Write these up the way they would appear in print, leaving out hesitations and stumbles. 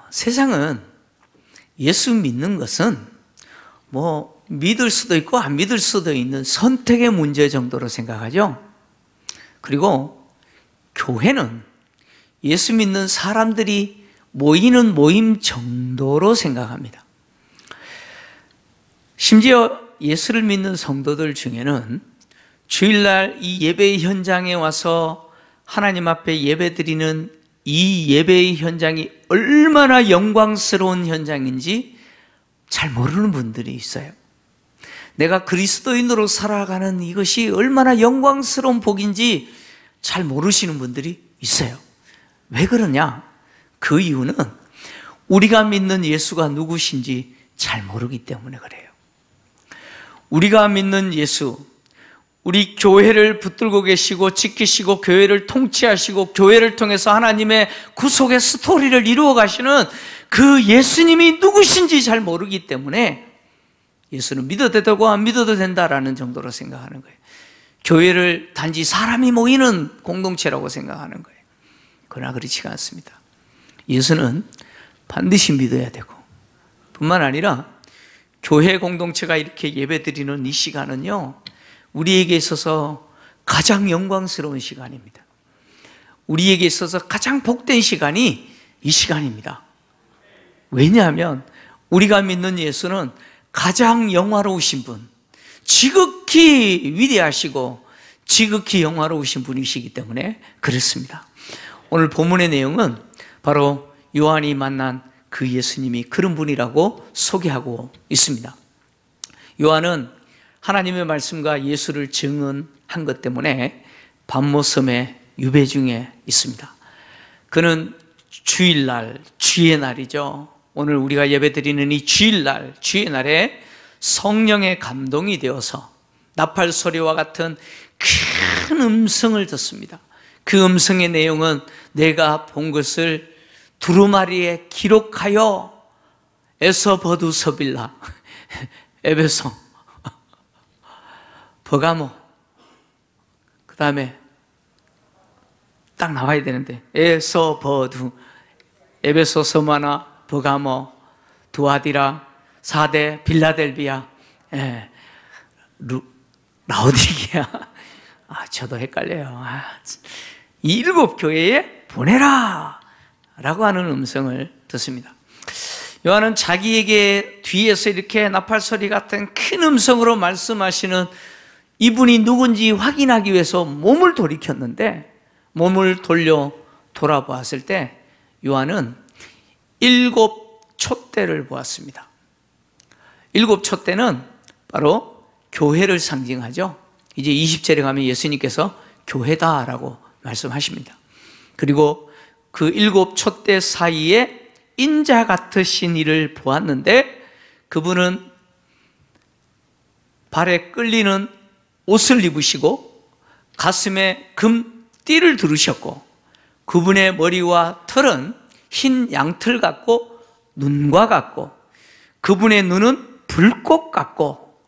세상은 예수 믿는 것은 뭐 믿을 수도 있고 안 믿을 수도 있는 선택의 문제 정도로 생각하죠. 그리고 교회는 예수 믿는 사람들이 모이는 모임 정도로 생각합니다. 심지어 예수를 믿는 성도들 중에는 주일날 이 예배의 현장에 와서 하나님 앞에 예배드리는 이 예배의 현장이 얼마나 영광스러운 현장인지 잘 모르는 분들이 있어요. 내가 그리스도인으로 살아가는 이것이 얼마나 영광스러운 복인지 잘 모르시는 분들이 있어요. 왜 그러냐? 그 이유는 우리가 믿는 예수가 누구신지 잘 모르기 때문에 그래요. 우리가 믿는 예수, 우리 교회를 붙들고 계시고 지키시고 교회를 통치하시고 교회를 통해서 하나님의 구속의 스토리를 이루어 가시는 그 예수님이 누구신지 잘 모르기 때문에 예수는 믿어도 되고 안 믿어도 된다라는 정도로 생각하는 거예요. 교회를 단지 사람이 모이는 공동체라고 생각하는 거예요. 그러나 그렇지가 않습니다. 예수는 반드시 믿어야 되고, 뿐만 아니라 교회 공동체가 이렇게 예배드리는 이 시간은요, 우리에게 있어서 가장 영광스러운 시간입니다. 우리에게 있어서 가장 복된 시간이 이 시간입니다. 왜냐하면 우리가 믿는 예수는 가장 영화로우신 분, 지극히 위대하시고 지극히 영화로우신 분이시기 때문에 그렇습니다. 오늘 본문의 내용은 바로 요한이 만난 그 예수님이 그런 분이라고 소개하고 있습니다. 요한은 하나님의 말씀과 예수를 증언한 것 때문에 밤모섬의 유배 중에 있습니다. 그는 주일날, 주의 날이죠. 오늘 우리가 예배드리는 이 주일날, 주의 날에 성령의 감동이 되어서 나팔 소리와 같은 큰 음성을 듣습니다. 그 음성의 내용은 내가 본 것을 두루마리에 기록하여 에서버두 서빌라, 에베소, 버가모, 그 다음에 딱 나와야 되는데 에서버두, 에베소, 서마나, 버가모, 두아디라, 사대, 빌라델비아, 라오디게아. 저도 헷갈려요. 이 7 교회에 보내라 라고 하는 음성을 듣습니다. 요한은 자기에게 뒤에서 이렇게 나팔소리 같은 큰 음성으로 말씀하시는 이분이 누군지 확인하기 위해서 몸을 돌이켰는데, 몸을 돌려 돌아보았을 때 요한은 7 촛대를 보았습니다. 7 촛대는 바로 교회를 상징하죠. 이제 20절에 가면 예수님께서 교회다라고 말씀하십니다. 그리고 그 7 촛대 사이에 인자 같으신 이를 보았는데, 그분은 발에 끌리는 옷을 입으시고 가슴에 금띠를 두르셨고, 그분의 머리와 털은 흰 양털 같고 눈과 같고, 그분의 눈은 불꽃 같고,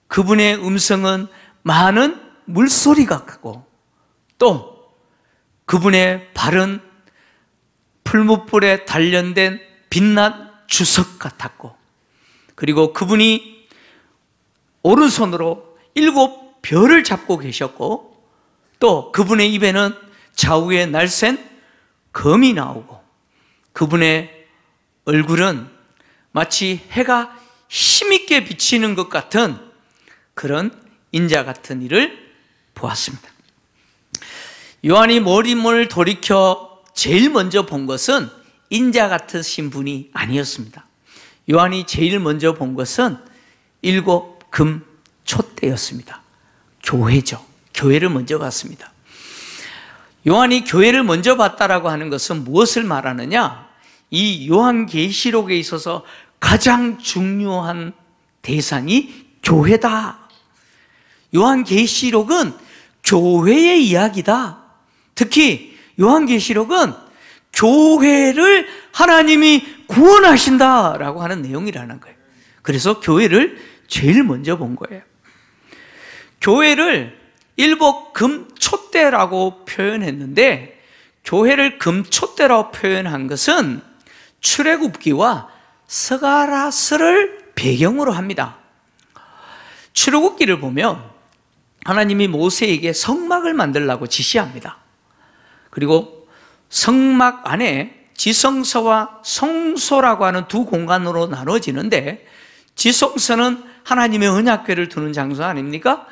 그분의 음성은 많은 물소리 같고, 또 그분의 발은 풀무불에 단련된 빛난 주석 같았고, 그리고 그분이 오른손으로 7 별을 잡고 계셨고, 또 그분의 입에는 좌우에 날쌘 검이 나오고, 그분의 얼굴은 마치 해가 힘있게 비치는 것 같은 그런 인자 같은 이를 보았습니다. 요한이 머리를 돌이켜 제일 먼저 본 것은 인자 같으신 분이 아니었습니다. 요한이 제일 먼저 본 것은 7 금 촛대였습니다. 교회죠. 교회를 먼저 봤습니다. 요한이 교회를 먼저 봤다라고 하는 것은 무엇을 말하느냐? 이 요한계시록에 있어서 가장 중요한 대상이 교회다. 요한계시록은 교회의 이야기다. 특히 요한계시록은 교회를 하나님이 구원하신다라고 하는 내용이라는 거예요. 그래서 교회를 제일 먼저 본 거예요. 교회를 7 금 촛대라고 표현했는데, 교회를 금촛대라고 표현한 것은 출애굽기와 스가랴서를 배경으로 합니다. 출애굽기를 보면 하나님이 모세에게 성막을 만들라고 지시합니다. 그리고 성막 안에 지성소와 성소라고 하는 두 공간으로 나눠지는데, 지성소는 하나님의 언약궤를 두는 장소 아닙니까?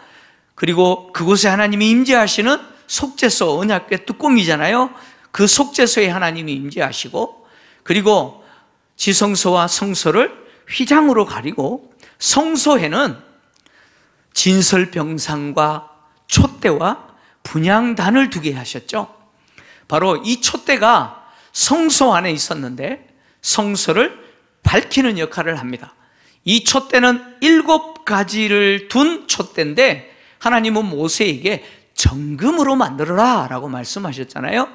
그리고 그곳에 하나님이 임재하시는 속죄소, 언약궤 뚜껑이잖아요. 그 속죄소에 하나님이 임재하시고, 그리고 지성소와 성소를 휘장으로 가리고, 성소에는 진설병상과 촛대와 분향단을 두게 하셨죠. 바로 이 촛대가 성소 안에 있었는데 성소를 밝히는 역할을 합니다. 이 촛대는 7가지를 둔 촛대인데, 하나님은 모세에게 정금으로 만들어라 라고 말씀하셨잖아요.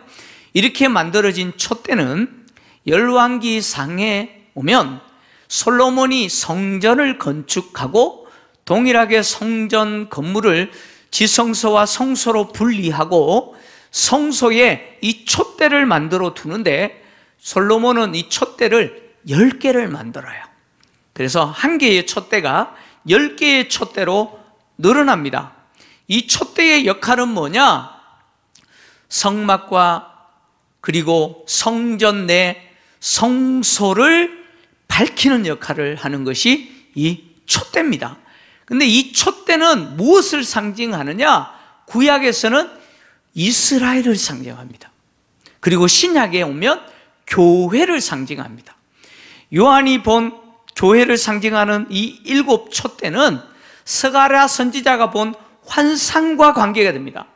이렇게 만들어진 촛대는 열왕기상에 오면 솔로몬이 성전을 건축하고 동일하게 성전 건물을 지성소와 성소로 분리하고 성소에 이 촛대를 만들어 두는데, 솔로몬은 이 촛대를 10개를 만들어요. 그래서 한 개의 촛대가 10개의 촛대로 늘어납니다. 이 촛대의 역할은 뭐냐? 성막과 그리고 성전 내 성소를 밝히는 역할을 하는 것이 이 촛대입니다. 근데 이 촛대는 무엇을 상징하느냐? 구약에서는 이스라엘을 상징합니다. 그리고 신약에 오면 교회를 상징합니다. 요한이 본 교회를 상징하는 이 7 촛대는 스가랴 선지자가 본 환상과 관계가 됩니다.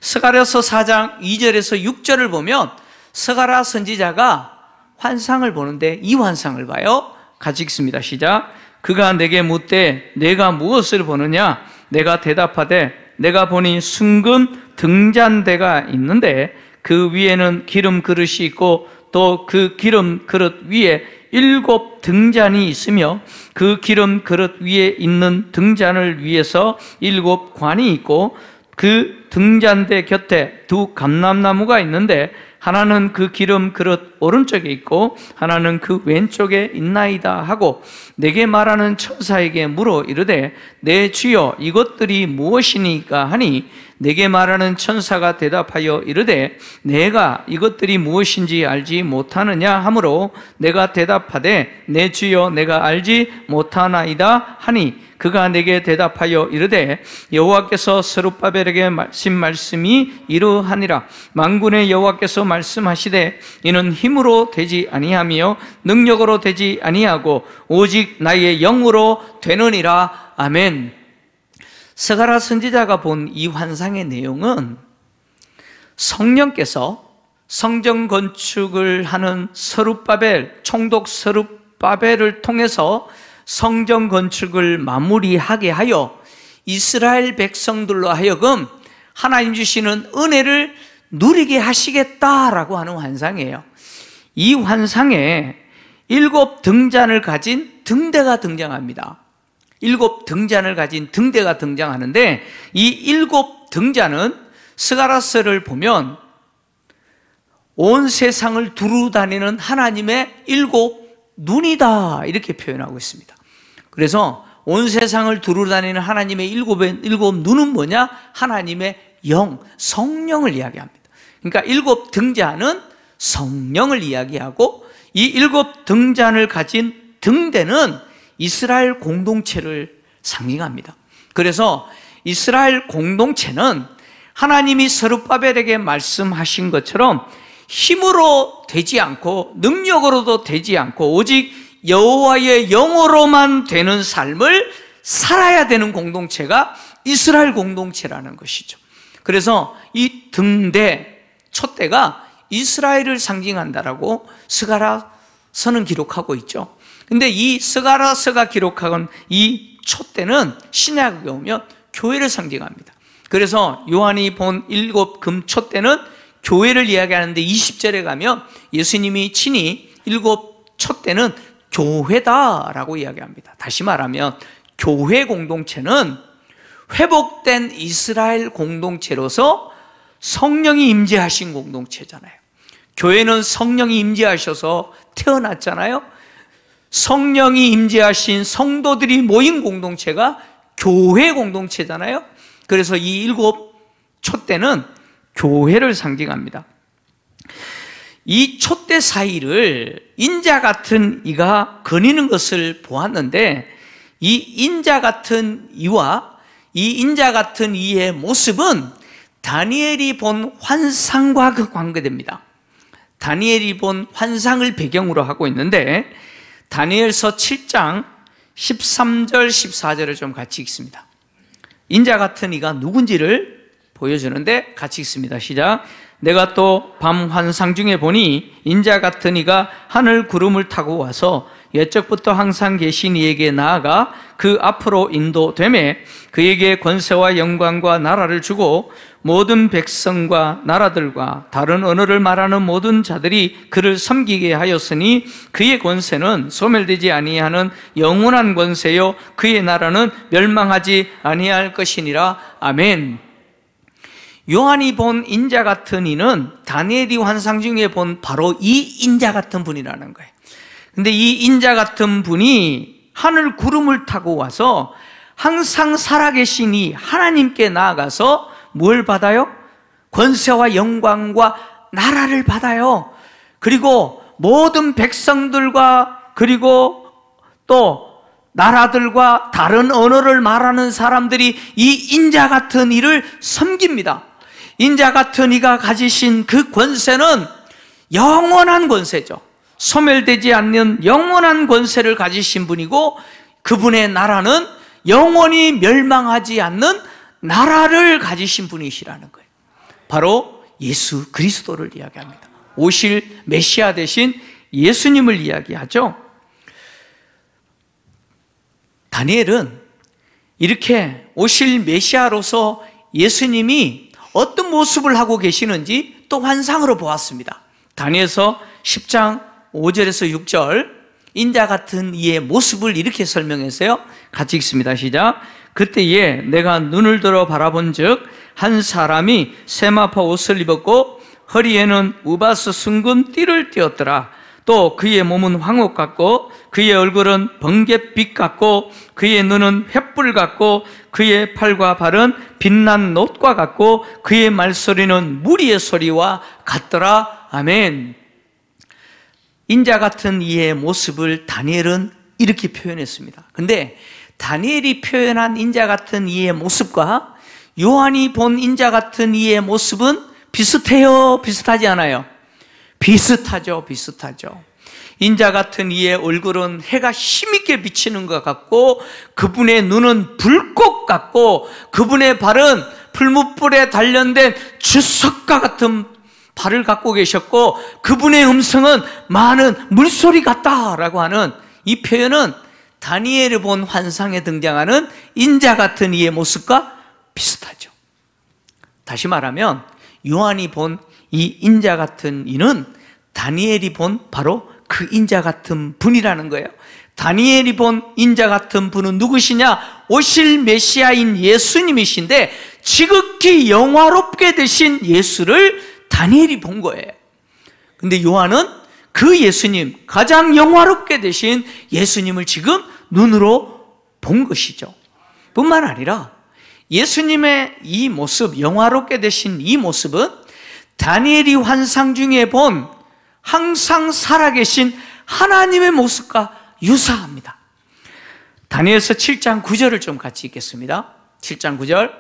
스가랴서 4장 2절에서 6절을 보면 스가랴 선지자가 환상을 보는데 이 환상을 봐요. 같이 읽습니다. 시작. 그가 내게 묻되 내가 무엇을 보느냐? 내가 대답하되 내가 보니 숭근 등잔대가 있는데 그 위에는 기름 그릇이 있고 또 그 기름 그릇 위에 7 등잔이 있으며 그 기름 그릇 위에 있는 등잔을 위해서 7 관이 있고 그 등잔대 곁에 2 감람나무가 있는데 하나는 그 기름 그릇 오른쪽에 있고 하나는 그 왼쪽에 있나이다 하고 내게 말하는 천사에게 물어 이르되 내 주여 이것들이 무엇이니까 하니 내게 말하는 천사가 대답하여 이르되 내가 이것들이 무엇인지 알지 못하느냐 하므로 내가 대답하되 내 주여 내가 알지 못하나이다 하니 그가 내게 대답하여 이르되 여호와께서 스룹바벨에게 하신 말씀이 이러하니라. 만군의 여호와께서 말씀하시되 이는 힘으로 되지 아니하며 능력으로 되지 아니하고 오직 나의 영으로 되느니라. 아멘. 스가랴 선지자가 본 이 환상의 내용은 성령께서 성전 건축을 하는 스룹바벨, 총독 스룹바벨을 통해서 성전 건축을 마무리하게 하여 이스라엘 백성들로 하여금 하나님 주시는 은혜를 누리게 하시겠다라고 하는 환상이에요. 이 환상에 7 등잔을 가진 등대가 등장합니다. 7 등잔을 가진 등대가 등장하는데 이 7 등잔은 스가랴서를 보면 온 세상을 두루 다니는 하나님의 7 눈이다 이렇게 표현하고 있습니다. 그래서 온 세상을 두루 다니는 하나님의 7 눈은 뭐냐? 하나님의 영, 성령을 이야기합니다. 그러니까 7 등잔은 성령을 이야기하고 이 7 등잔을 가진 등대는 이스라엘 공동체를 상징합니다. 그래서 이스라엘 공동체는 하나님이 스룹바벨에게 말씀하신 것처럼 힘으로 되지 않고 능력으로도 되지 않고 오직 여호와의 영으로만 되는 삶을 살아야 되는 공동체가 이스라엘 공동체라는 것이죠. 그래서 이 등대, 촛대가 이스라엘을 상징한다라고 스가랴서는 기록하고 있죠. 근데 이 스가랴서가 기록한 이 촛대는 신약에 오면 교회를 상징합니다. 그래서 요한이 본 7 금촛대는 교회를 이야기하는데 20절에 가면 예수님이 친히 7 촛대는 교회다라고 이야기합니다. 다시 말하면 교회 공동체는 회복된 이스라엘 공동체로서 성령이 임재하신 공동체잖아요. 교회는 성령이 임재하셔서 태어났잖아요. 성령이 임재하신 성도들이 모인 공동체가 교회 공동체잖아요. 그래서 이 7 촛대는 교회를 상징합니다. 이 촛대 사이를 인자 같은 이가 거니는 것을 보았는데, 이 인자 같은 이와 이 인자 같은 이의 모습은 다니엘이 본 환상과 관계됩니다. 다니엘이 본 환상을 배경으로 하고 있는데, 다니엘서 7장 13절 14절을 좀 같이 읽습니다. 인자 같은 이가 누군지를 보여주는데 같이 읽습니다. 시작. 내가 또 밤 환상 중에 보니 인자 같은 이가 하늘 구름을 타고 와서 옛적부터 항상 계신 이에게 나아가 그 앞으로 인도되매 그에게 권세와 영광과 나라를 주고 모든 백성과 나라들과 다른 언어를 말하는 모든 자들이 그를 섬기게 하였으니 그의 권세는 소멸되지 아니하는 영원한 권세요 그의 나라는 멸망하지 아니할 것이니라. 아멘. 요한이 본 인자 같은 이는 다니엘이 환상 중에 본 바로 이 인자 같은 분이라는 거예요. 근데 이 인자 같은 분이 하늘 구름을 타고 와서 항상 살아계신 이 하나님께 나아가서 뭘 받아요? 권세와 영광과 나라를 받아요. 그리고 모든 백성들과 그리고 또 나라들과 다른 언어를 말하는 사람들이 이 인자 같은 이를 섬깁니다. 인자 같은 이가 가지신 그 권세는 영원한 권세죠. 소멸되지 않는 영원한 권세를 가지신 분이고, 그분의 나라는 영원히 멸망하지 않는 나라를 가지신 분이시라는 거예요. 바로 예수 그리스도를 이야기합니다. 오실 메시아 대신 예수님을 이야기하죠. 다니엘은 이렇게 오실 메시아로서 예수님이 어떤 모습을 하고 계시는지 또 환상으로 보았습니다. 다니엘서 10장 5절에서 6절, 인자 같은 이의 모습을 이렇게 설명했어요. 같이 읽습니다. 시작. 그때에 내가 눈을 들어 바라본 즉 한 사람이 세마포 옷을 입었고 허리에는 우바스 순금 띠를 띠었더라. 또 그의 몸은 황옥 같고 그의 얼굴은 번갯빛 같고 그의 눈은 횃불 같고 그의 팔과 발은 빛난 놋과 같고 그의 말소리는 무리의 소리와 같더라. 아멘. 인자 같은 이의 모습을 다니엘은 이렇게 표현했습니다. 근데 다니엘이 표현한 인자 같은 이의 모습과 요한이 본 인자 같은 이의 모습은 비슷해요? 비슷하지 않아요? 비슷하죠. 비슷하죠. 인자 같은 이의 얼굴은 해가 힘있게 비치는 것 같고, 그분의 눈은 불꽃 같고, 그분의 발은 풀무불에 단련된 주석과 같은 발을 갖고 계셨고, 그분의 음성은 많은 물소리 같다라고 하는 이 표현은 다니엘이 본 환상에 등장하는 인자 같은 이의 모습과 비슷하죠. 다시 말하면 요한이 본 이 인자 같은 이는 다니엘이 본 바로 그 인자 같은 분이라는 거예요. 다니엘이 본 인자 같은 분은 누구시냐? 오실 메시아인 예수님이신데 지극히 영화롭게 되신 예수를 다니엘이 본 거예요. 근데 요한은 그 예수님, 가장 영화롭게 되신 예수님을 지금 눈으로 본 것이죠. 뿐만 아니라 예수님의 이 모습, 영화롭게 되신 이 모습은 다니엘이 환상 중에 본 항상 살아계신 하나님의 모습과 유사합니다. 다니엘서 7장 9절을 좀 같이 읽겠습니다. 7장 9절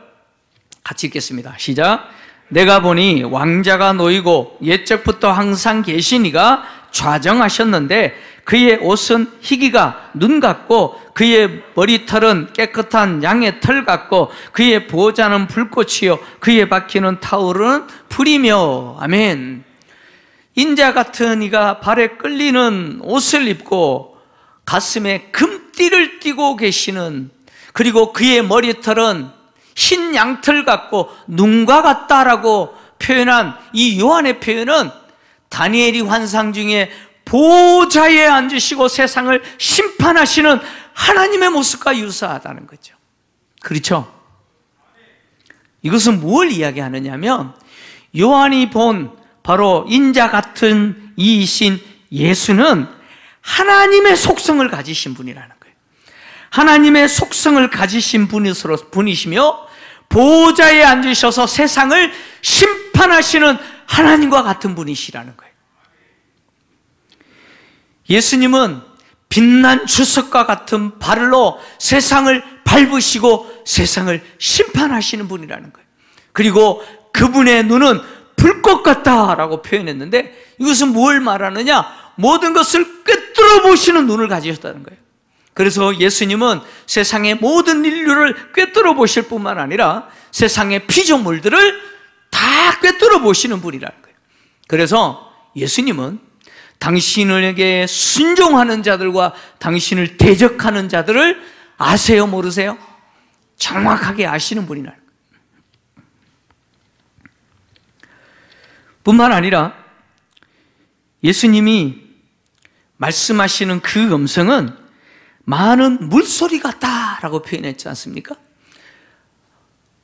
같이 읽겠습니다. 시작. 내가 보니 왕자가 놓이고 옛적부터 항상 계신 이가 좌정하셨는데 그의 옷은 희기가 눈 같고 그의 머리털은 깨끗한 양의 털 같고 그의 보호자는 불꽃이요 그의 바퀴는 타오르는 불이며. 아멘. 인자 같은 이가 발에 끌리는 옷을 입고 가슴에 금띠를 띠고 계시는, 그리고 그의 머리털은 흰 양털 같고 눈과 같다라고 표현한 이 요한의 표현은 다니엘이 환상 중에 보좌에 앉으시고 세상을 심판하시는 하나님의 모습과 유사하다는 거죠. 그렇죠? 이것은 뭘 이야기하느냐면 요한이 본 바로 인자 같은 이이신 예수는 하나님의 속성을 가지신 분이라는 거예요. 하나님의 속성을 가지신 분이시며 보좌에 앉으셔서 세상을 심판하시는 하나님과 같은 분이시라는 거예요. 예수님은 빛난 주석과 같은 발로 세상을 밟으시고 세상을 심판하시는 분이라는 거예요. 그리고 그분의 눈은 불꽃 같다라고 표현했는데, 이것은 뭘 말하느냐? 모든 것을 꿰뚫어 보시는 눈을 가지셨다는 거예요. 그래서 예수님은 세상의 모든 인류를 꿰뚫어 보실 뿐만 아니라 세상의 피조물들을 다 꿰뚫어 보시는 분이라는 거예요. 그래서 예수님은 당신에게 순종하는 자들과 당신을 대적하는 자들을 아세요, 모르세요? 정확하게 아시는 분이라는 거예요. 뿐만 아니라 예수님이 말씀하시는 그 음성은 많은 물소리 같다라고 표현했지 않습니까?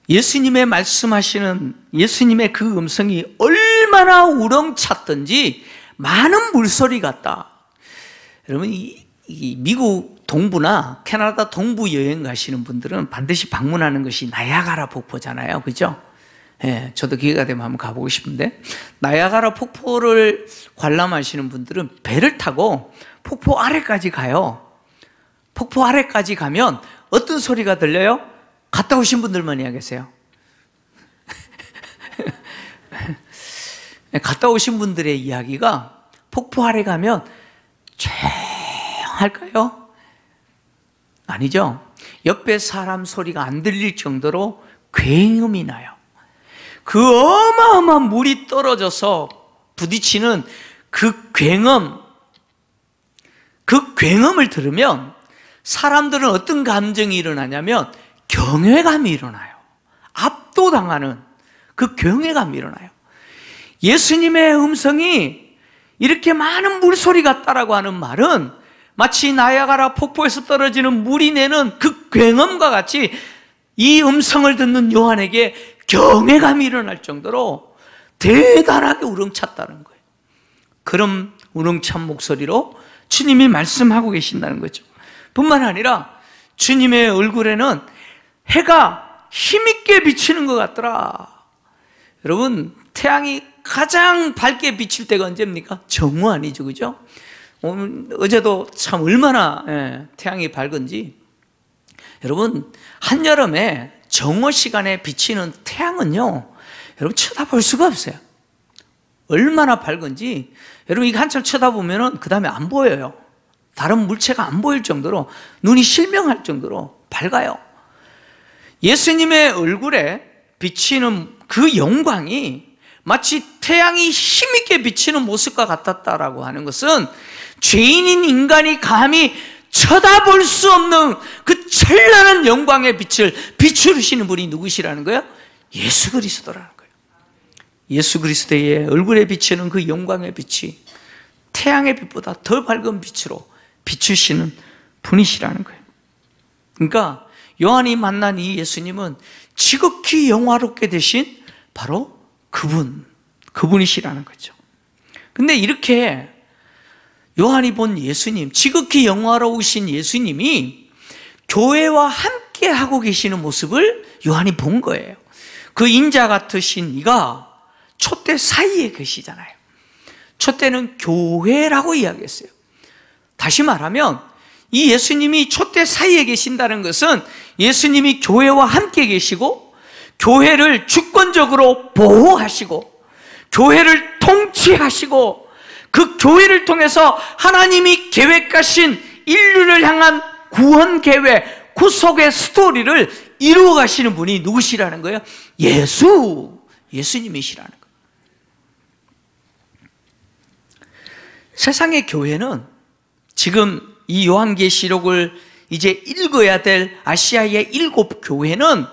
예수님의 말씀하시는 예수님의 그 음성이 얼마나 우렁찼던지 많은 물소리 같다. 여러분, 이 미국 동부나 캐나다 동부 여행 가시는 분들은 반드시 방문하는 것이 나야가라 폭포잖아요, 그죠? 예, 저도 기회가 되면 한번 가보고 싶은데, 나야가라 폭포를 관람하시는 분들은 배를 타고 폭포 아래까지 가요. 폭포 아래까지 가면 어떤 소리가 들려요? 갔다 오신 분들만 이야기하세요. 갔다 오신 분들의 이야기가 폭포 아래 가면 조용할까요? 아니죠. 옆에 사람 소리가 안 들릴 정도로 굉음이 나요. 그 어마어마한 물이 떨어져서 부딪히는 그 굉음을 들으면 사람들은 어떤 감정이 일어나냐면 경외감이 일어나요. 압도당하는 그 경외감이 일어나요. 예수님의 음성이 이렇게 많은 물소리 같다라고 하는 말은 마치 나야가라 폭포에서 떨어지는 물이 내는 그 굉음과 같이 이 음성을 듣는 요한에게 경외감이 일어날 정도로 대단하게 우렁찼다는 거예요. 그런 우렁찬 목소리로 주님이 말씀하고 계신다는 거죠. 뿐만 아니라 주님의 얼굴에는 해가 힘있게 비치는 것 같더라. 여러분, 태양이 가장 밝게 비칠 때가 언제입니까? 정오 아니죠, 그죠? 어제도 참 얼마나 태양이 밝은지. 여러분, 한여름에 정오 시간에 비치는 태양은요, 여러분 쳐다볼 수가 없어요. 얼마나 밝은지. 여러분, 이거 한참 쳐다보면은 그 다음에 안 보여요. 다른 물체가 안 보일 정도로, 눈이 실명할 정도로 밝아요. 예수님의 얼굴에 비치는 그 영광이 마치 태양이 힘있게 비치는 모습과 같았다라고 하는 것은 죄인인 인간이 감히 쳐다볼 수 없는 그 찬란한 영광의 빛을 비추시는 분이 누구시라는 거예요? 예수 그리스도라는 거예요. 예수 그리스도의 얼굴에 비치는 그 영광의 빛이 태양의 빛보다 더 밝은 빛으로 비추시는 분이시라는 거예요. 그러니까 요한이 만난 이 예수님은 지극히 영화롭게 되신 바로 그분이시라는 거죠. 근데 이렇게 요한이 본 예수님, 지극히 영화로우신 예수님이 교회와 함께 하고 계시는 모습을 요한이 본 거예요. 그 인자 같으신 이가 촛대 사이에 계시잖아요. 촛대는 교회라고 이야기했어요. 다시 말하면 이 예수님이 촛대 사이에 계신다는 것은 예수님이 교회와 함께 계시고 교회를 주권적으로 보호하시고 교회를 통치하시고 그 교회를 통해서 하나님이 계획하신 인류를 향한 구원 계획, 구속의 스토리를 이루어 가시는 분이 누구시라는 거예요? 예수님이시라는 거예요. 세상의 교회는 지금 이 요한계시록을 이제 읽어야 될 아시아의 7 교회는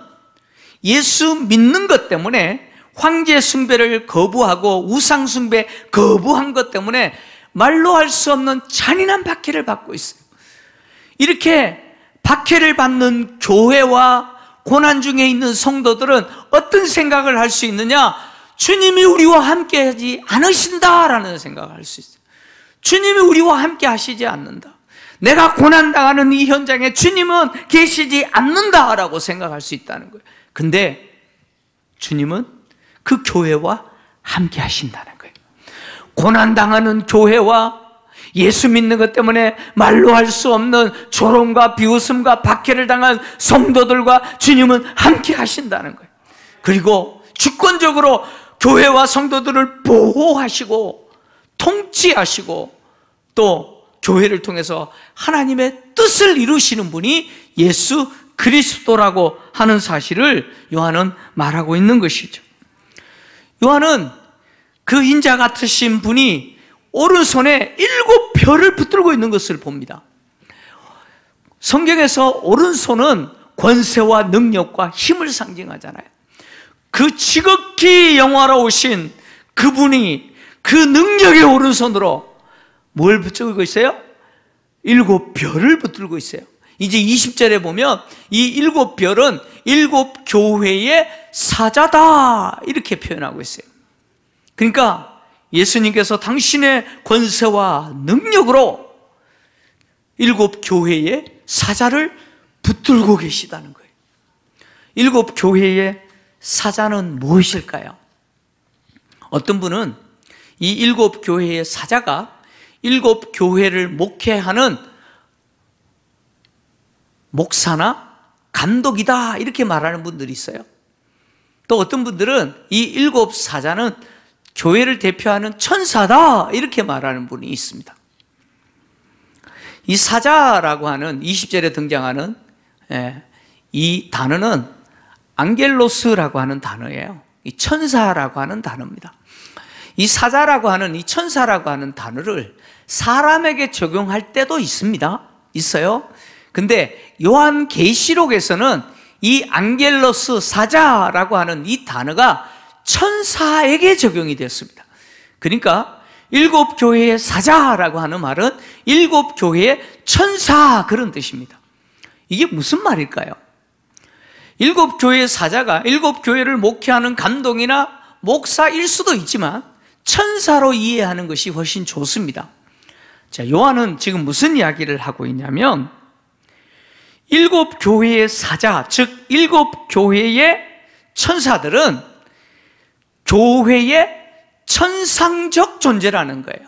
예수 믿는 것 때문에 황제 숭배를 거부하고 우상 숭배 거부한 것 때문에 말로 할 수 없는 잔인한 박해를 받고 있어요. 이렇게 박해를 받는 교회와 고난 중에 있는 성도들은 어떤 생각을 할 수 있느냐? 주님이 우리와 함께 하지 않으신다라는 생각을 할 수 있어요. 주님이 우리와 함께 하시지 않는다. 내가 고난당하는 이 현장에 주님은 계시지 않는다라고 생각할 수 있다는 거예요. 근데 주님은 그 교회와 함께 하신다는 거예요. 고난당하는 교회와 예수 믿는 것 때문에 말로 할 수 없는 조롱과 비웃음과 박해를 당한 성도들과 주님은 함께 하신다는 거예요. 그리고 주권적으로 교회와 성도들을 보호하시고 통치하시고 또 교회를 통해서 하나님의 뜻을 이루시는 분이 예수 그리스도라고 하는 사실을 요한은 말하고 있는 것이죠. 요한은 그 인자 같으신 분이 오른손에 7별을 붙들고 있는 것을 봅니다. 성경에서 오른손은 권세와 능력과 힘을 상징하잖아요. 그 지극히 영화로우신 그분이 그 능력의 오른손으로 뭘 붙들고 있어요? 7별을 붙들고 있어요. 이제 20절에 보면 이 7별은 7교회의 사자다 이렇게 표현하고 있어요. 그러니까 예수님께서 당신의 권세와 능력으로 7교회의 사자를 붙들고 계시다는 거예요. 7교회의 사자는 무엇일까요? 어떤 분은 이 7교회의 사자가 7교회를 목회하는 목사나 감독이다 이렇게 말하는 분들이 있어요. 또 어떤 분들은 이 7사자는 교회를 대표하는 천사다 이렇게 말하는 분이 있습니다. 이 사자라고 하는 20절에 등장하는 이 단어는 앙겔로스라고 하는 단어예요. 이 천사라고 하는 단어입니다. 이 사자라고 하는 이 천사라고 하는 단어를 사람에게 적용할 때도 있어요. 근데 요한계시록에서는 이 앙겔로스 사자라고 하는 이 단어가 천사에게 적용이 되었습니다. 그러니까 7교회의 사자라고 하는 말은 7교회의 천사 그런 뜻입니다. 이게 무슨 말일까요? 7교회의 사자가 7교회를 목회하는 감독이나 목사일 수도 있지만 천사로 이해하는 것이 훨씬 좋습니다. 자, 요한은 지금 무슨 이야기를 하고 있냐면 7교회의 사자, 즉 7교회의 천사들은 교회의 천상적 존재라는 거예요.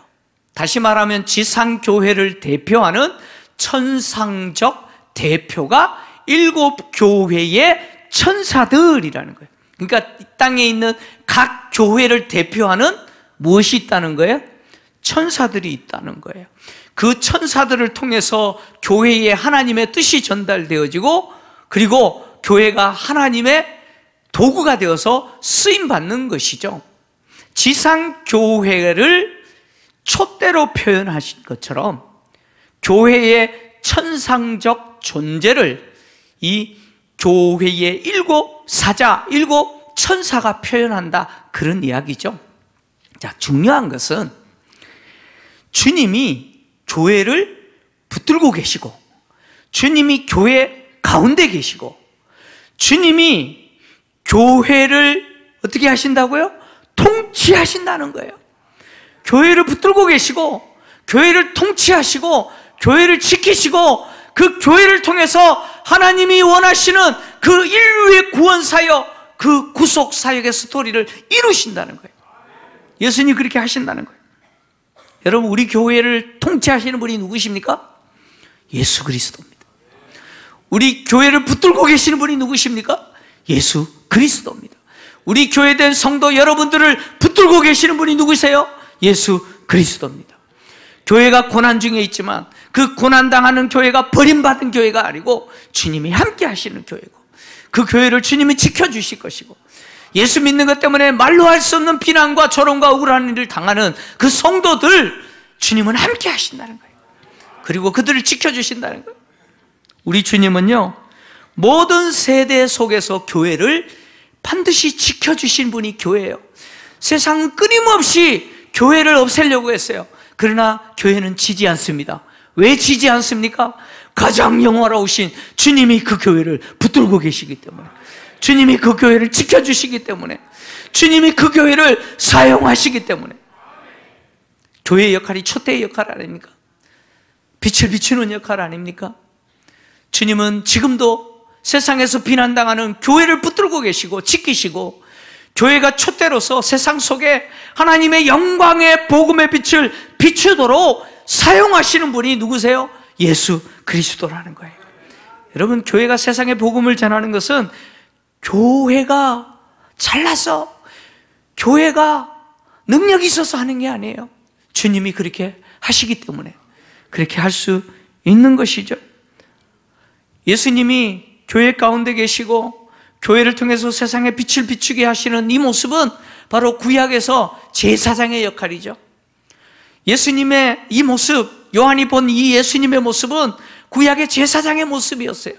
다시 말하면 지상교회를 대표하는 천상적 대표가 7교회의 천사들이라는 거예요. 그러니까 이 땅에 있는 각 교회를 대표하는 무엇이 있다는 거예요? 천사들이 있다는 거예요. 그 천사들을 통해서 교회에 하나님의 뜻이 전달되어지고 그리고 교회가 하나님의 도구가 되어서 쓰임받는 것이죠. 지상교회를 촛대로 표현하신 것처럼 교회의 천상적 존재를 이 교회의 7사자, 7천사가 표현한다 그런 이야기죠. 자, 중요한 것은 주님이 교회를 붙들고 계시고 주님이 교회 가운데 계시고 주님이 교회를 어떻게 하신다고요? 통치하신다는 거예요. 교회를 붙들고 계시고 교회를 통치하시고 교회를 지키시고 그 교회를 통해서 하나님이 원하시는 그 인류의 구원사역, 그 구속사역의 스토리를 이루신다는 거예요. 예수님이 그렇게 하신다는 거예요. 여러분, 우리 교회를 통치하시는 분이 누구십니까? 예수 그리스도입니다. 우리 교회를 붙들고 계시는 분이 누구십니까? 예수 그리스도입니다. 우리 교회된 성도 여러분들을 붙들고 계시는 분이 누구세요? 예수 그리스도입니다. 교회가 고난 중에 있지만 그 고난당하는 교회가 버림받은 교회가 아니고 주님이 함께 하시는 교회고 그 교회를 주님이 지켜주실 것이고 예수 믿는 것 때문에 말로 할 수 없는 비난과 조롱과 억울한 일을 당하는 그 성도들 주님은 함께 하신다는 거예요. 그리고 그들을 지켜주신다는 거예요. 우리 주님은요, 모든 세대 속에서 교회를 반드시 지켜주신 분이 교회예요. 세상은 끊임없이 교회를 없애려고 했어요. 그러나 교회는 지지 않습니다. 왜 지지 않습니까? 가장 영화로우신 주님이 그 교회를 붙들고 계시기 때문에, 주님이 그 교회를 지켜주시기 때문에, 주님이 그 교회를 사용하시기 때문에. 교회의 역할이 촛대의 역할 아닙니까? 빛을 비추는 역할 아닙니까? 주님은 지금도 세상에서 비난당하는 교회를 붙들고 계시고 지키시고, 교회가 촛대로서 세상 속에 하나님의 영광의 복음의 빛을 비추도록 사용하시는 분이 누구세요? 예수 그리스도라는 거예요. 여러분, 교회가 세상에 복음을 전하는 것은 교회가 잘나서, 교회가 능력이 있어서 하는 게 아니에요. 주님이 그렇게 하시기 때문에 그렇게 할 수 있는 것이죠. 예수님이 교회 가운데 계시고 교회를 통해서 세상에 빛을 비추게 하시는 이 모습은 바로 구약에서 제사장의 역할이죠. 예수님의 이 모습, 요한이 본 이 예수님의 모습은 구약의 제사장의 모습이었어요.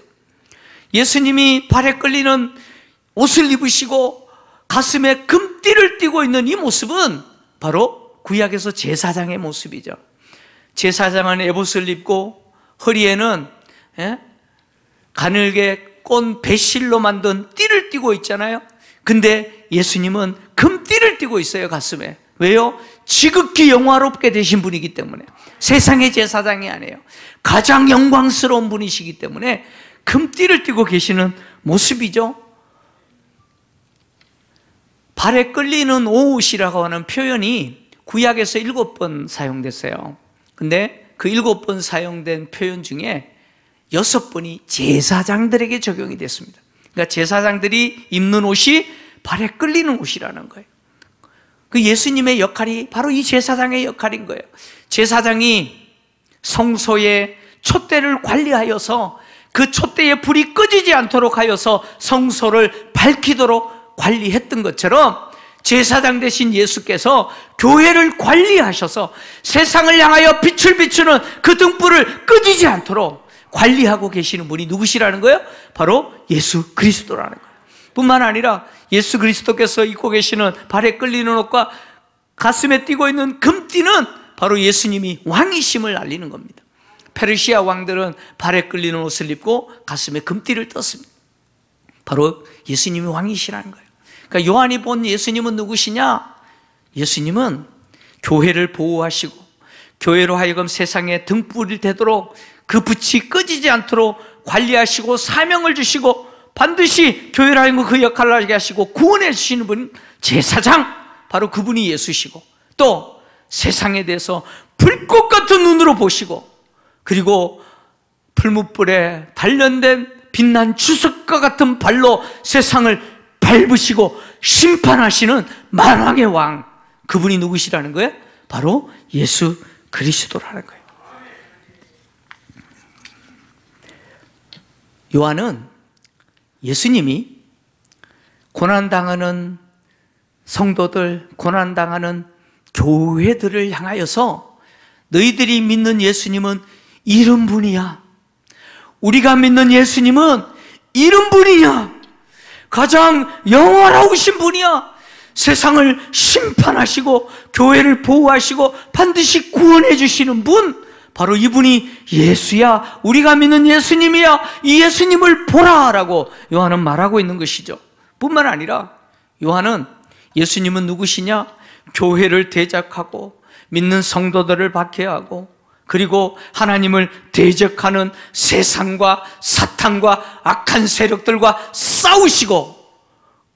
예수님이 발에 끌리는 옷을 입으시고 가슴에 금띠를 띠고 있는 이 모습은 바로 구약에서 제사장의 모습이죠. 제사장은 에봇을 입고 허리에는 가늘게 꼰 배실로 만든 띠를 띠고 있잖아요. 근데 예수님은 금띠를 띠고 있어요, 가슴에. 왜요? 지극히 영화롭게 되신 분이기 때문에. 세상의 제사장이 아니에요. 가장 영광스러운 분이시기 때문에 금띠를 띠고 계시는 모습이죠. 발에 끌리는 옷이라고 하는 표현이 구약에서 7번 사용됐어요. 근데 그 7번 사용된 표현 중에 6번이 제사장들에게 적용이 됐습니다. 그러니까 제사장들이 입는 옷이 발에 끌리는 옷이라는 거예요. 그 예수님의 역할이 바로 이 제사장의 역할인 거예요. 제사장이 성소의 촛대를 관리하여서 그 촛대의 불이 꺼지지 않도록 하여서 성소를 밝히도록 관리했던 것처럼, 제사장 되신 예수께서 교회를 관리하셔서 세상을 향하여 빛을 비추는 그 등불을 꺼지지 않도록 관리하고 계시는 분이 누구시라는 거예요? 바로 예수 그리스도라는 거예요. 뿐만 아니라 예수 그리스도께서 입고 계시는 발에 끌리는 옷과 가슴에 띠고 있는 금띠는 바로 예수님이 왕이심을 알리는 겁니다. 페르시아 왕들은 발에 끌리는 옷을 입고 가슴에 금띠를 떴습니다. 바로 예수님이 왕이시라는 거예요. 그러니까 요한이 본 예수님은 누구시냐? 예수님은 교회를 보호하시고 교회로 하여금 세상에 등불이 되도록 그 빛이 꺼지지 않도록 관리하시고 사명을 주시고 반드시 교회를 하여금 그 역할을 하게 하시고 구원해 주시는 분, 제사장, 바로 그분이 예수시고, 또 세상에 대해서 불꽃 같은 눈으로 보시고, 그리고 풀무불에 단련된 빛난 주석과 같은 발로 세상을 밟으시고 심판하시는 만왕의 왕, 그분이 누구시라는 거예요? 바로 예수 그리스도라는 거예요. 요한은 예수님이 고난당하는 성도들, 고난당하는 교회들을 향하여서 너희들이 믿는 예수님은 이런 분이야, 우리가 믿는 예수님은 이런 분이냐, 가장 영원하신 분이야, 세상을 심판하시고 교회를 보호하시고 반드시 구원해 주시는 분, 바로 이분이 예수야, 우리가 믿는 예수님이야, 이 예수님을 보라라고 요한은 말하고 있는 것이죠. 뿐만 아니라 요한은 예수님은 누구시냐? 교회를 대적하고 믿는 성도들을 박해하고 그리고 하나님을 대적하는 세상과 사탄과 악한 세력들과 싸우시고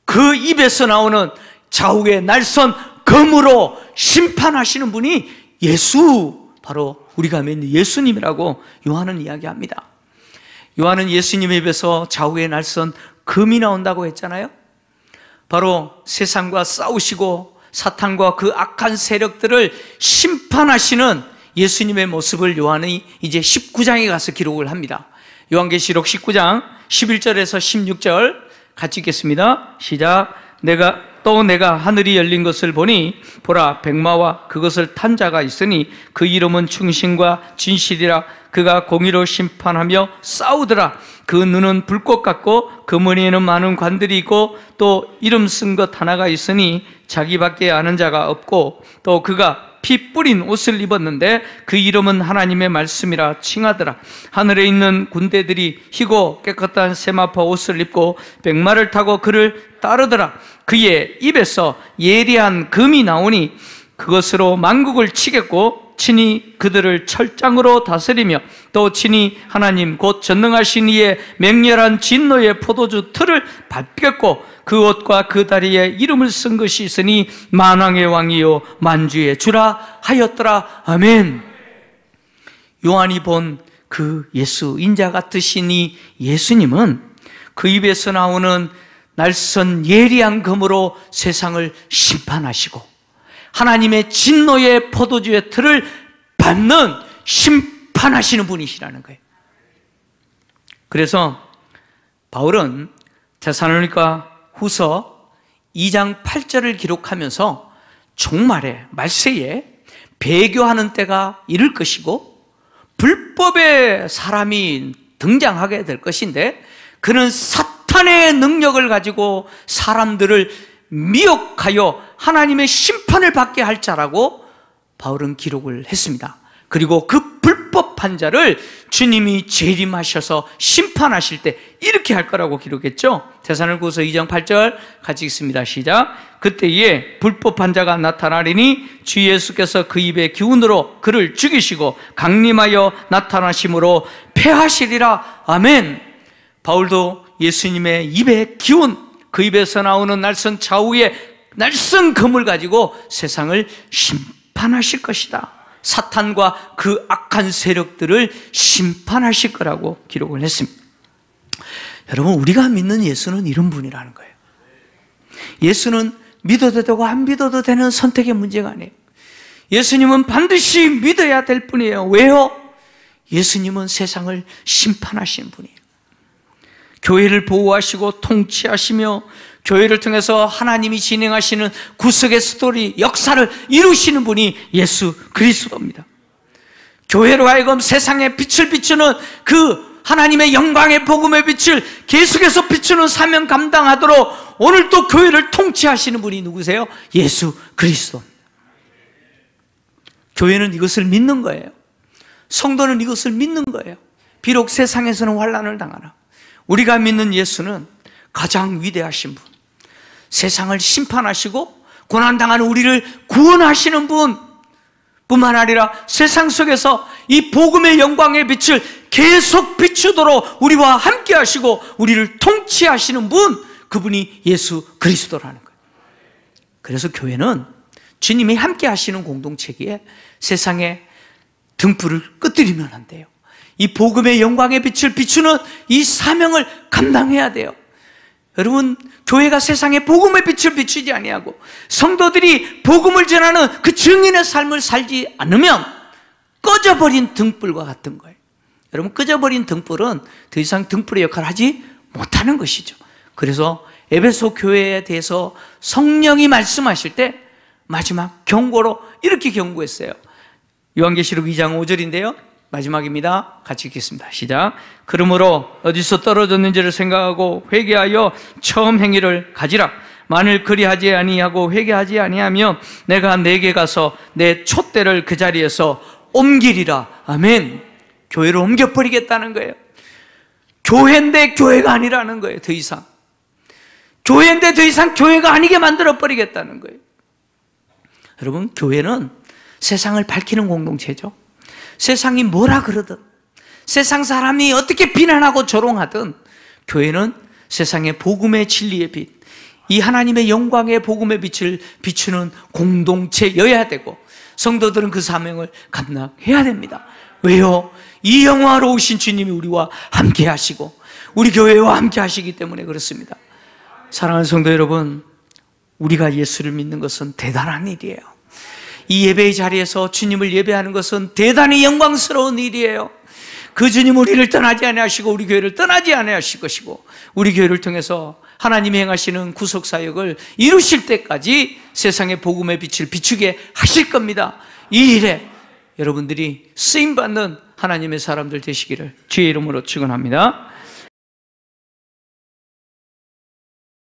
그 입에서 나오는 좌우의 날선 검으로 심판하시는 분이 예수, 바로 우리가 믿는 예수님이라고 요한은 이야기합니다. 요한은 예수님의 입에서 좌우의 날선 검이 나온다고 했잖아요. 바로 세상과 싸우시고 사탄과 그 악한 세력들을 심판하시는 예수님의 모습을 요한이 이제 19장에 가서 기록을 합니다. 요한계시록 19장 11절에서 16절 같이 읽겠습니다. 시작. 내가 하늘이 열린 것을 보니 보라, 백마와 그것을 탄 자가 있으니 그 이름은 충신과 진실이라. 그가 공의로 심판하며 싸우더라. 그 눈은 불꽃 같고 그 머리에는 많은 관들이 있고 또 이름 쓴 것 하나가 있으니 자기밖에 아는 자가 없고 또 그가 피 뿌린 옷을 입었는데 그 이름은 하나님의 말씀이라 칭하더라. 하늘에 있는 군대들이 희고 깨끗한 세마포 옷을 입고 백마를 타고 그를 따르더라. 그의 입에서 예리한 금이 나오니 그것으로 만국을 치겠고 친히 그들을 철장으로 다스리며 또 친히 하나님 곧 전능하신 이의 맹렬한 진노의 포도주 틀을 밟겠고 그 옷과 그 다리에 이름을 쓴 것이 있으니 만왕의 왕이요 만주의 주라 하였더라. 아멘. 요한이 본 그 예수, 인자 같으신 이 예수님은 그 입에서 나오는 날선 예리한 검으로 세상을 심판하시고 하나님의 진노의 포도주의 틀을 밟는 심판하시는 분이시라는 거예요. 그래서 바울은 데살로니가 후서 2장 8절을 기록하면서 종말에 말세에 배교하는 때가 이를 것이고 불법의 사람이 등장하게 될 것인데 그는 사탄의 능력을 가지고 사람들을 미혹하여 하나님의 심판을 받게 할 자라고 바울은 기록을 했습니다. 그리고 그 불법한 자를 주님이 재림하셔서 심판하실 때 이렇게 할 거라고 기록했죠. 데살로니가후서 2장 8절 같이 읽습니다. 시작. 그때에 불법한 자가 나타나리니 주 예수께서 그 입의 기운으로 그를 죽이시고 강림하여 나타나심으로 패하시리라. 아멘. 바울도 예수님의 입의 기운, 그 입에서 나오는 날선 좌우의 날선 검을 가지고 세상을 심판하실 것이다. 사탄과 그 악한 세력들을 심판하실 거라고 기록을 했습니다. 여러분, 우리가 믿는 예수는 이런 분이라는 거예요. 예수는 믿어도 되고 안 믿어도 되는 선택의 문제가 아니에요. 예수님은 반드시 믿어야 될 분이에요. 왜요? 예수님은 세상을 심판하시는 분이에요. 교회를 보호하시고 통치하시며 교회를 통해서 하나님이 진행하시는 구속의 스토리, 역사를 이루시는 분이 예수 그리스도입니다. 교회로 하여금 세상에 빛을 비추는 그 하나님의 영광의 복음의 빛을 계속해서 비추는 사명 감당하도록 오늘 또 교회를 통치하시는 분이 누구세요? 예수 그리스도입니다. 교회는 이것을 믿는 거예요. 성도는 이것을 믿는 거예요. 비록 세상에서는 환난을 당하나 우리가 믿는 예수는 가장 위대하신 분, 세상을 심판하시고 고난당하는 우리를 구원하시는 분 뿐만 아니라 세상 속에서 이 복음의 영광의 빛을 계속 비추도록 우리와 함께 하시고 우리를 통치하시는 분, 그분이 예수 그리스도라는 거예요. 그래서 교회는 주님이 함께 하시는 공동체기에 세상에 등불을 끄뜨리면 안 돼요. 이 복음의 영광의 빛을 비추는 이 사명을 감당해야 돼요. 여러분, 교회가 세상에 복음의 빛을 비추지 아니하고 성도들이 복음을 전하는 그 증인의 삶을 살지 않으면 꺼져버린 등불과 같은 거예요. 여러분, 꺼져버린 등불은 더 이상 등불의 역할을 하지 못하는 것이죠. 그래서 에베소 교회에 대해서 성령이 말씀하실 때 마지막 경고로 이렇게 경고했어요. 요한계시록 2장 5절인데요 마지막입니다. 같이 읽겠습니다. 시작. 그러므로 어디서 떨어졌는지를 생각하고 회개하여 처음 행위를 가지라. 만일 그리하지 아니하고 회개하지 아니하면 내가 내게 가서 내 촛대를 그 자리에서 옮기리라. 아멘. 교회를 옮겨버리겠다는 거예요. 교회인데 교회가 아니라는 거예요. 더 이상 교회인데 더 이상 교회가 아니게 만들어버리겠다는 거예요. 여러분, 교회는 세상을 밝히는 공동체죠. 세상이 뭐라 그러든 세상 사람이 어떻게 비난하고 조롱하든 교회는 세상의 복음의 진리의 빛, 이 하나님의 영광의 복음의 빛을 비추는 공동체여야 되고 성도들은 그 사명을 감당해야 됩니다. 왜요? 이 영화로우신 주님이 우리와 함께 하시고 우리 교회와 함께 하시기 때문에 그렇습니다. 사랑하는 성도 여러분, 우리가 예수를 믿는 것은 대단한 일이에요. 이 예배의 자리에서 주님을 예배하는 것은 대단히 영광스러운 일이에요. 그 주님 우리를 떠나지 아니하시고 우리 교회를 떠나지 아니하실 것이고 우리 교회를 통해서 하나님이 행하시는 구속사역을 이루실 때까지 세상의 복음의 빛을 비추게 하실 겁니다. 이 일에 여러분들이 쓰임받는 하나님의 사람들 되시기를 주의 이름으로 축원합니다.